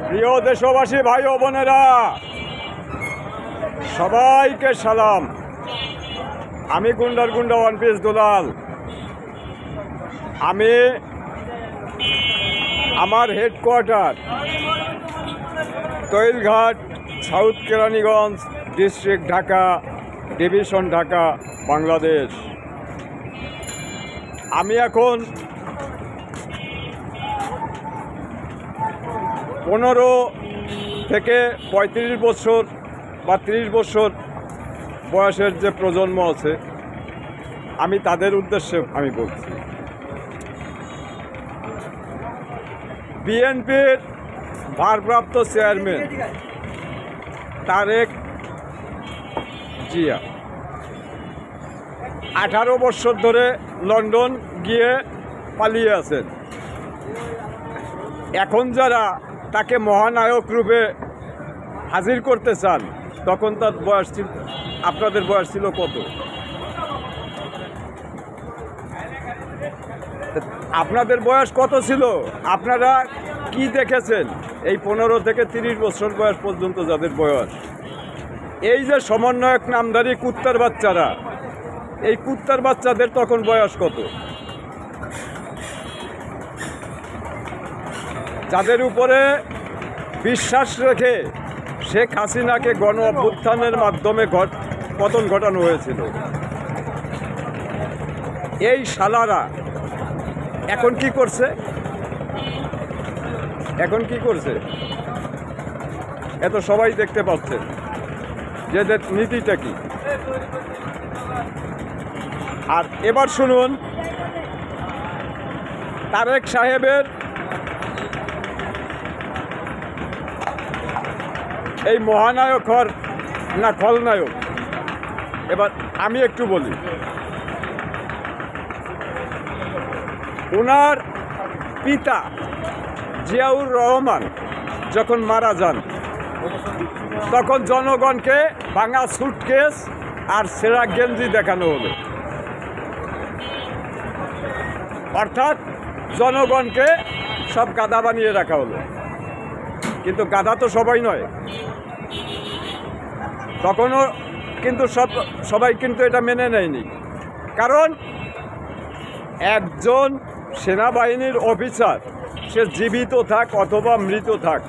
প্রিয় দেশবাসী ভাই ও বোনেরা, সবাইকে সালাম। আমি গুন্ডার গুন্ডা ওয়ান পিস দুলাল। আমি আমার headquarter Tailghat, south Keraniganj district, Dhaka division, Dhaka, Bangladesh. আমি এখন 15 থেকে 35 বছর বা 30 বছর বয়সের যে প্রজন্ম আছে, আমি তাদের উদ্দেশ্যে আমি বলছি। বিএনপির ভারপ্রাপ্ত চেয়ারম্যান তারেক জিয়া 18 বছর ধরে লন্ডন গিয়ে পালিয়ে আছেন। এখন যারা তাকে মহানায়ক রূপে হাজির করতে চান, তখন তার বয়স ছিল, আপনাদের বয়স ছিল কত? আপনাদের বয়স কত ছিল? আপনারা কি দেখেছেন এই 15 থেকে 30 বছর বয়স পর্যন্ত যাদের বয়স? এই যে সমন্বয়ক নামধারী কুত্তার বাচ্চারা, এই কুত্তার বাচ্চাদের তখন বয়স কত? যাদের উপরে বিশ্বাস রেখে শেখ হাসিনাকে গণ অভ্যুত্থানের মাধ্যমে পতন ঘটানো হয়েছিল, এই শালারা এখন কি করছে? এখন কি করছে? এত সবাই দেখতে পাচ্ছেন যে নীতিটা কি। আর এবার শুনুন তারেক সাহেবের এই মহানায়ক হর না খলনায়ক। এবার আমি একটু বলি, ওনার পিতা জিয়াউর রহমান যখন মারা যান, তখন জনগণকে ভাঙা সুটকেস আর সেরা গেঞ্জি দেখানো হলো। অর্থাৎ জনগণকে সব গাধা বানিয়ে রাখা হলো। কিন্তু গাধা তো সবাই নয়, তখনও কিন্তু সবাই কিন্তু এটা মেনে নেয়নি। কারণ একজন সেনাবাহিনীর অফিসার, সে জীবিত থাক অথবা মৃত থাক,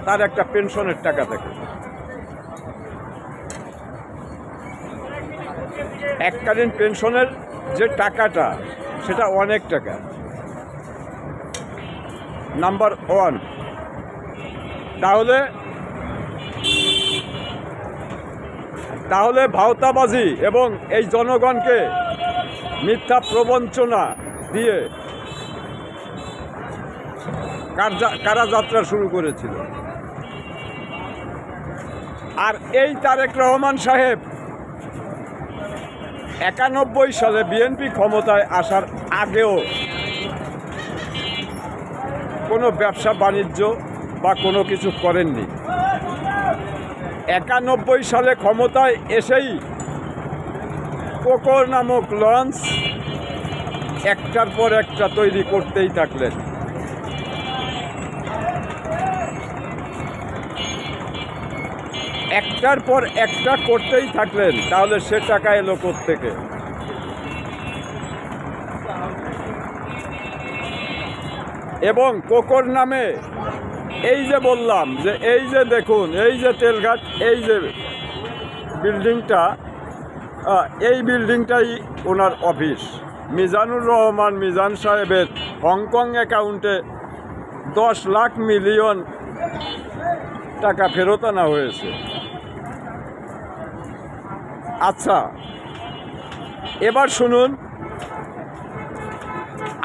তার একটা পেনশনের টাকা থাকে। এককালীন পেনশনের যে টাকাটা, সেটা অনেক টাকা। নাম্বার 1। তাহলে ভাওতাবাজি এবং এই জনগণকে মিথ্যা প্রবঞ্চনা দিয়ে কারা যাত্রা শুরু করেছিল। আর এই তারেক রহমান সাহেব 91 সালে বিএনপি ক্ষমতায় আসার আগেও কোনো ব্যবসা বাণিজ্য বা কোনো কিছু করেননি। 91 সালে ক্ষমতায় এসেই কোকর নামক লঞ্চ একটার পর একটা তৈরি করতেই থাকলেন। একটার পর একটা করতেই থাকলেন। তাহলে সে টাকা এলো কোত্থেকে? এবং কোকর নামে এই যে বললাম যে এই যে দেখুন, এই যে তেলঘাট, এই যে বিল্ডিংটা, এই বিল্ডিংটাই ওনার অফিস। মিজানুর রহমান মিজান সাহেবের হংকং অ্যাকাউন্টে 10 লাখ মিলিয়ন টাকা ফেরত আনা হয়েছে। আচ্ছা, এবার শুনুন,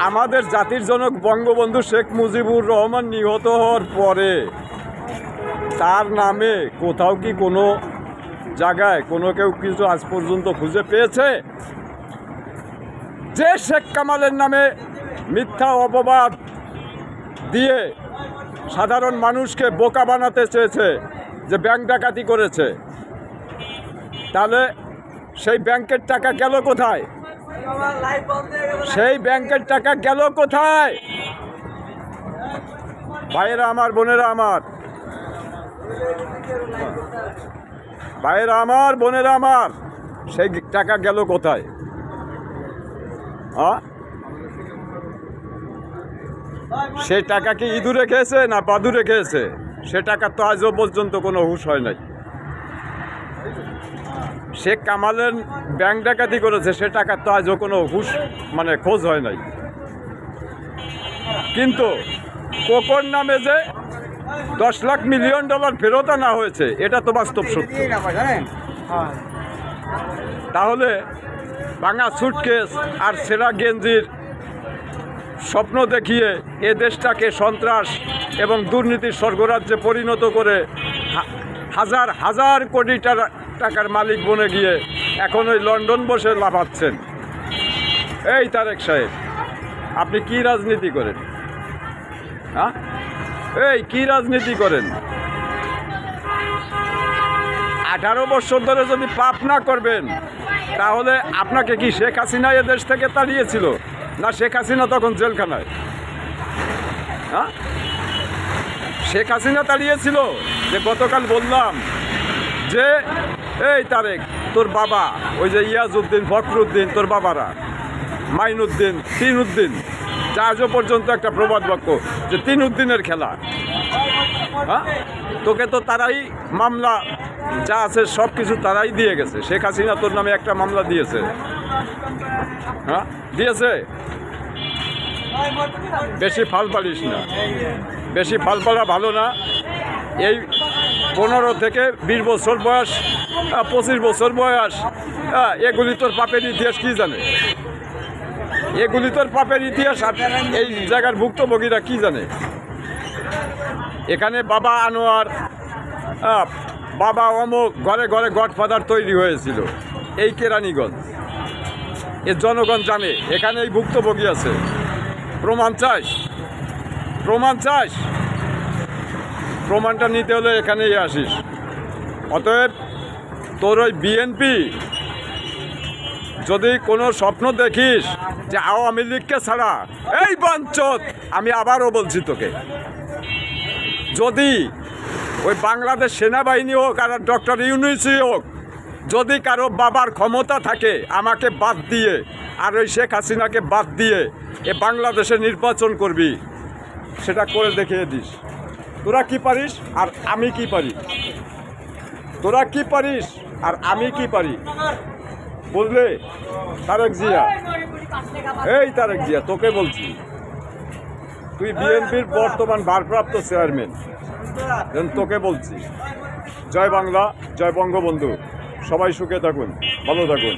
আমাদের জাতির জনক বঙ্গবন্ধু শেখ মুজিবুর রহমান নিহত হওয়ার পরে তার নামে কোথাও কি কোনো জায়গায় কোনো কেউ কিছু আজ পর্যন্ত খুঁজে পেয়েছে? যে শেখ কামালের নামে মিথ্যা অপবাদ দিয়ে সাধারণ মানুষকে বোকা বানাতে চেয়েছে, যে ব্যাংক ডাকাতি করেছে, তাহলে সেই ব্যাংকের টাকা গেল কোথায়? সেই ব্যাংকের টাকা গেল কোথায়? ভাইয়েরা আমার, বোনেরা আমার, ভাইয়েরা আমার, বোনেরা আমার, সেই টাকা গেল কোথায়? হ্যাঁ, সেই টাকা কি ইঁদুরে খেয়েছে না বাদুরে খেয়েছে? সে টাকা তো আজও পর্যন্ত কোনো হুঁশ হয় নাই। শেখ কামালের ব্যাংক ডাকাতি করেছে, সে টাকার তো আজও কোনো হুঁশ মানে খোঁজ হয় নাই। কিন্তু কোকোর নামে যে $10 মিলিয়ন ফেরত আনা হয়েছে, এটা তো বাস্তব সত্য। তাহলে ভাঙা সুটকেস আর ছেঁড়া গেঞ্জির স্বপ্ন দেখিয়ে এ দেশটাকে সন্ত্রাস এবং দুর্নীতির স্বর্গরাজ্যে পরিণত করে হাজার হাজার কোটি টাকার মালিক বনে গিয়ে এখন ওই লন্ডন বসে লাফাচ্ছেন। এই তারেক সাহেব, আপনি কি রাজনীতি করেন? হ্যাঁ, এই কি রাজনীতি করেন? 18 বছর ধরে যদি পাপ না করবেন, তাহলে আপনাকে কি শেখ হাসিনা এ দেশ থেকে তাড়িয়েছিল? না শেখ হাসিনা তখন জেলখানায়? হ্যাঁ, শেখ হাসিনা তাড়িয়েছিল। যে গতকাল বললাম যে এই তারেক, তোর বাবা ওই যে ইয়াজউদ্দিন, ফখরুদ্দিন, তোর বাবারা মাইনুদ্দিন, তিনউদ্দিন, যা আজও পর্যন্ত একটা প্রবাদ বাক্য যে তিনউদ্দিনের খেলা। হ্যাঁ, তোকে তো তারাই মামলা যা আছে সব কিছু তারাই দিয়ে গেছে। শেখ হাসিনা তোর নামে একটা মামলা দিয়েছে। হ্যাঁ, দিয়েছে। বেশি ফাল পালিস না, বেশি ফাল পালা ভালো না। এই 15 থেকে 20 বছর বয়স, 25 বছর বয়স, এগুলি তোর পাপের ইতিহাস কি জানে? এগুলি তোর পাপের ইতিহাস আর এই জায়গার ভুক্তভোগীরা কি জানে? এখানে বাবা আনোয়ার, বাবা অমুক, ঘরে ঘরে গডফাদার তৈরি হয়েছিল এই কেরানীগঞ্জ। এর জনগণ জানে এখানে এই ভুক্তভোগী আছে। প্রমাণ চাস? প্রমাণ চাস? প্রমাণটা নিতে হলে এখানেই আসিস। অতএব তোর ওই বিএনপি যদি কোনো স্বপ্ন দেখিস যে আওয়ামী লীগকে ছাড়া, এই বাঞ্চত, আমি আবারও বলছি তোকে, যদি ওই বাংলাদেশ সেনাবাহিনী হোক আর ডক্টর ইউনূসই হোক, যদি কারো বাবার ক্ষমতা থাকে আমাকে বাদ দিয়ে আর ওই শেখ হাসিনাকে বাদ দিয়ে এ বাংলাদেশে নির্বাচন করবি, সেটা করে দেখিয়ে দিস। তোরা কি পারিস আর আমি কি পারি? তোরা কি পারিস আর আমি কি পারি? বুঝলে তারেক জিয়া? এই তারেক জিয়া, তোকে বলছি, তুই বিএনপির বর্তমান ভারপ্রাপ্ত চেয়ারম্যান, তোকে বলছি, জয় বাংলা, জয় বঙ্গবন্ধু। সবাই সুখে থাকুন, ভালো থাকুন।